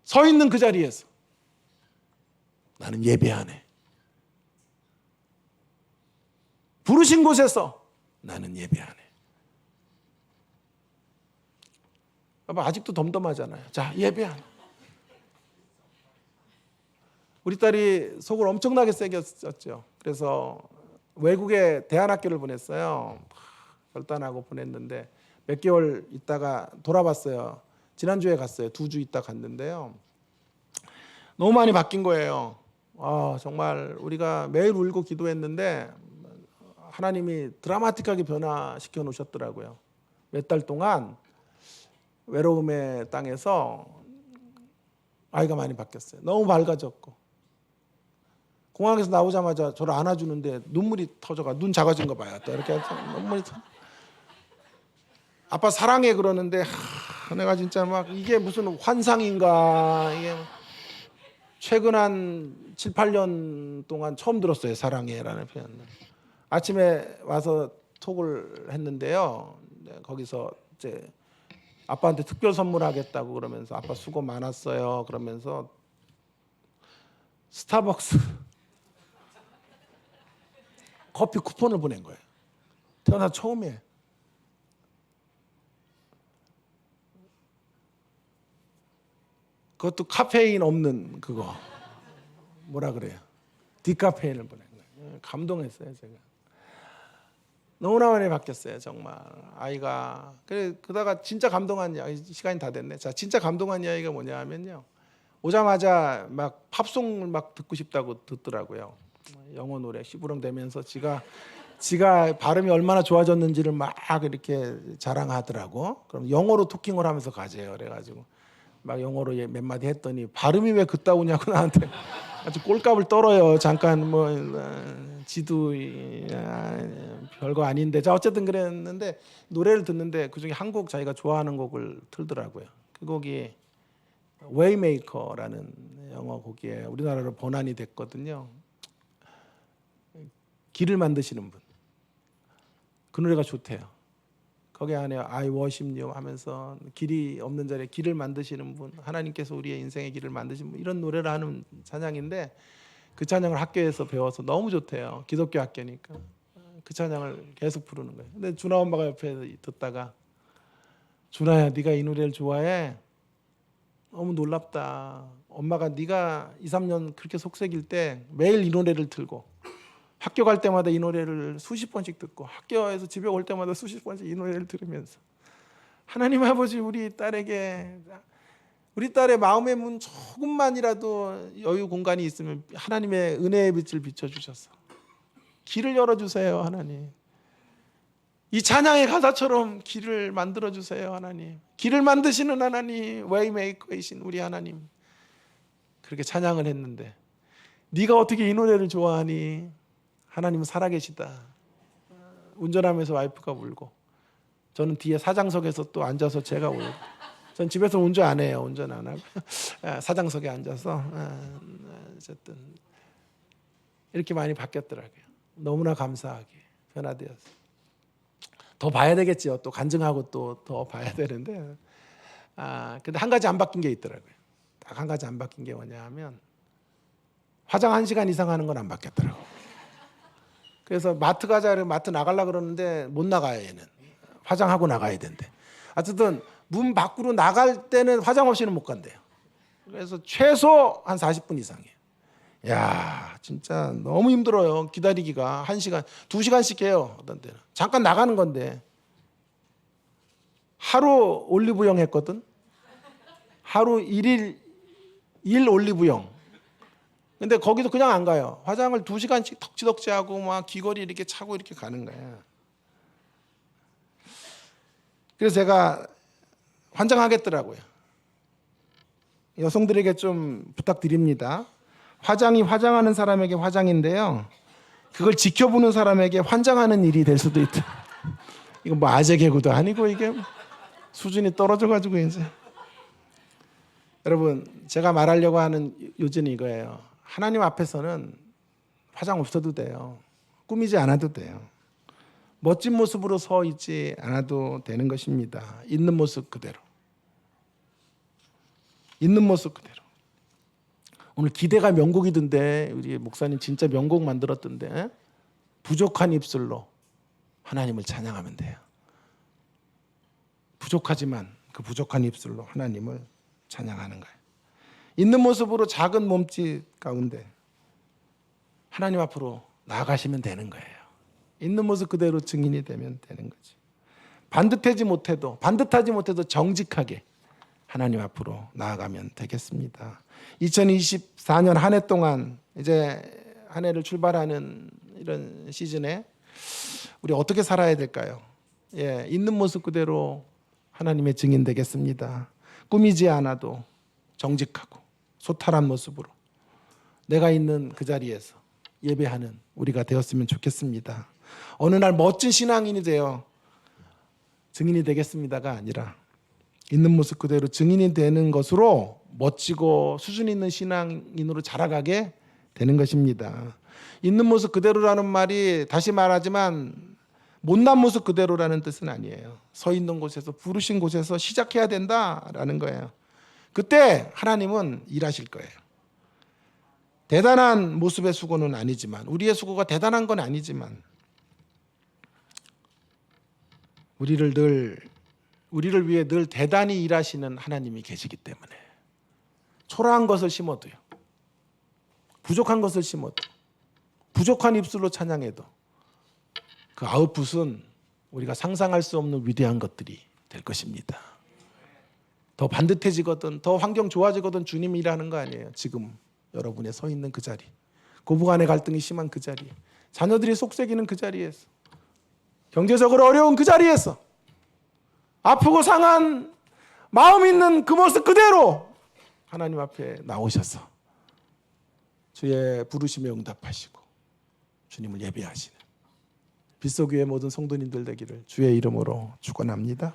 서 있는 그 자리에서 나는 예배하네. 부르신 곳에서 나는 예배하네. 아직도 덤덤하잖아요. 자, 예배하네. 우리 딸이 속을 엄청나게 세게 썼죠. 그래서 외국에 대안학교를 보냈어요. 결단하고 보냈는데 몇 개월 있다가 돌아봤어요. 지난주에 갔어요. 2주 있다 갔는데요. 너무 많이 바뀐 거예요. 정말 우리가 매일 울고 기도했는데 하나님이 드라마틱하게 변화시켜 놓으셨더라고요. 몇 달 동안 외로움의 땅에서 아이가 많이 바뀌었어요. 너무 밝아졌고, 공항에서 나오자마자 저를 안아주는데 눈물이 터져가, 눈 작아진 거 봐요. 또 이렇게 눈물이 아빠 사랑해 그러는데 내가 진짜 막 이게 무슨 환상인가, 이게 최근 한 7, 8년 동안 처음 들었어요. 사랑해라는 표현을. 아침에 와서 톡을 했는데요. 거기서 이제 아빠한테 특별 선물하겠다고 그러면서 아빠 수고 많았어요 그러면서 스타벅스 커피 쿠폰을 보낸 거예요. 태어나 처음이에요. 그것도 카페인 없는 그거 뭐라 그래요? 디카페인을 보낸 거예요. 감동했어요 제가. 너무나 많이 바뀌었어요 정말. 아이가 그러다가 진짜 감동한 이야기, 시간이 다 됐네. 자, 진짜 감동한 이야기가 뭐냐 하면요, 오자마자 막 팝송을 막 듣고 싶다고 듣더라고요. 영어 노래 시부렁대면서 지가 발음이 얼마나 좋아졌는지를 막 이렇게 자랑하더라고. 그럼 영어로 토킹을 하면서 가재요. 그래가지고 막 영어로 몇 마디 했더니 발음이 왜 그따구냐고 나한테 아주 꼴값을 떨어요. 잠깐 뭐 지도 별거 아닌데. 자, 어쨌든 그랬는데 노래를 듣는데 그중에 한 곡 자기가 좋아하는 곡을 틀더라고요. 그 곡이 웨이메이커라는 영어 곡이에요. 우리나라로 번안이 됐거든요. 길을 만드시는 분. 그 노래가 좋대요. 거기 안에 I worship you 하면서 길이 없는 자리에 길을 만드시는 분, 하나님께서 우리의 인생의 길을 만드신 분, 이런 노래를 하는 찬양인데 그 찬양을 학교에서 배워서 너무 좋대요. 기독교 학교니까. 그 찬양을 계속 부르는 거예요. 근데 준아 엄마가 옆에 듣다가 준아야, 네가 이 노래를 좋아해? 너무 놀랍다. 엄마가 네가 2, 3년 그렇게 속삭일 때 매일 이 노래를 틀고 학교 갈 때마다 이 노래를 수십 번씩 듣고 학교에서 집에 올 때마다 수십 번씩 이 노래를 들으면서 하나님 아버지, 우리 딸의 마음의 문 조금만이라도 여유 공간이 있으면 하나님의 은혜의 빛을 비춰주셔서 길을 열어주세요 하나님. 이 찬양의 가사처럼 길을 만들어주세요 하나님. 길을 만드시는 하나님, 웨이메이커이신 우리 하나님. 그렇게 찬양을 했는데 네가 어떻게 이 노래를 좋아하니? 하나님은 살아계시다. 운전하면서 와이프가 울고, 저는 뒤에 사장석에서 또 앉아서 제가 울고. 전 집에서 운전 안 해요. 운전 안 하고 사장석에 앉아서. 어쨌든 이렇게 많이 바뀌었더라고요. 너무나 감사하게 변화되었어요. 더 봐야 되겠죠. 또 간증하고 또 더 봐야 되는데, 근데 한 가지 안 바뀐 게 있더라고요. 딱 한 가지 안 바뀐 게 뭐냐 하면 화장 1시간 이상 하는 건 안 바뀌었더라고요. 그래서 마트 가자, 마트 나가려고 그러는데 못 나가요. 얘는 화장하고 나가야 된대. 어쨌든 문 밖으로 나갈 때는 화장 없이는 못 간대요. 그래서 최소 한 40분 이상이에요. 야, 진짜 너무 힘들어요. 기다리기가 1시간, 2시간씩 해요. 어떤 때는 잠깐 나가는 건데 하루 올리브영 했거든. 하루 1일 1 올리브영. 근데 거기도 그냥 안 가요. 화장을 2시간씩 덕지덕지하고 막 귀걸이 이렇게 차고 이렇게 가는 거야. 그래서 제가 환장하겠더라고요. 여성들에게 좀 부탁드립니다. 화장이 화장하는 사람에게 화장인데요. 그걸 지켜보는 사람에게 환장하는 일이 될 수도 있다. 이거 뭐 아재 개그도 아니고 이게 수준이 떨어져가지고 이제. 여러분, 제가 말하려고 하는 요지는 이거예요. 하나님 앞에서는 화장 없어도 돼요. 꾸미지 않아도 돼요. 멋진 모습으로 서 있지 않아도 되는 것입니다. 있는 모습 그대로. 있는 모습 그대로. 오늘 기대가 명곡이던데 우리 목사님 진짜 명곡 만들었던데 부족한 입술로 하나님을 찬양하면 돼요. 부족하지만 그 부족한 입술로 하나님을 찬양하는 거예요. 있는 모습으로 작은 몸짓 가운데 하나님 앞으로 나아가시면 되는 거예요. 있는 모습 그대로 증인이 되면 되는 거지. 반듯하지 못해도 정직하게 하나님 앞으로 나아가면 되겠습니다. 2024년 한 해 동안 이제 한 해를 출발하는 이런 시즌에 우리 어떻게 살아야 될까요? 있는 모습 그대로 하나님의 증인 되겠습니다. 꾸미지 않아도 정직하고 소탈한 모습으로 내가 있는 그 자리에서 예배하는 우리가 되었으면 좋겠습니다. 어느 날 멋진 신앙인이 되어 증인이 되겠습니다가 아니라 있는 모습 그대로 증인이 되는 것으로 멋지고 수준 있는 신앙인으로 자라가게 되는 것입니다. 있는 모습 그대로라는 말이 다시 말하지만 못난 모습 그대로라는 뜻은 아니에요. 서 있는 곳에서 부르신 곳에서 시작해야 된다라는 거예요. 그때 하나님은 일하실 거예요. 대단한 모습의 수고는 아니지만 우리의 수고가 대단한 건 아니지만 우리를 위해 늘 대단히 일하시는 하나님이 계시기 때문에 초라한 것을 심어도요. 부족한 것을 심어도 부족한 입술로 찬양해도 그 아웃풋은 우리가 상상할 수 없는 위대한 것들이 될 것입니다. 더 반듯해지거든 더 환경 좋아지거든 주님이 일하는 거 아니에요. 지금 여러분의 서 있는 그 자리, 고부간의 갈등이 심한 그 자리, 자녀들이 속썩이는 그 자리에서, 경제적으로 어려운 그 자리에서, 아프고 상한 마음 있는 그 모습 그대로 하나님 앞에 나오셔서 주의 부르심에 응답하시고 주님을 예배하시는 빗속위의 모든 성도님들 되기를 주의 이름으로 축원합니다.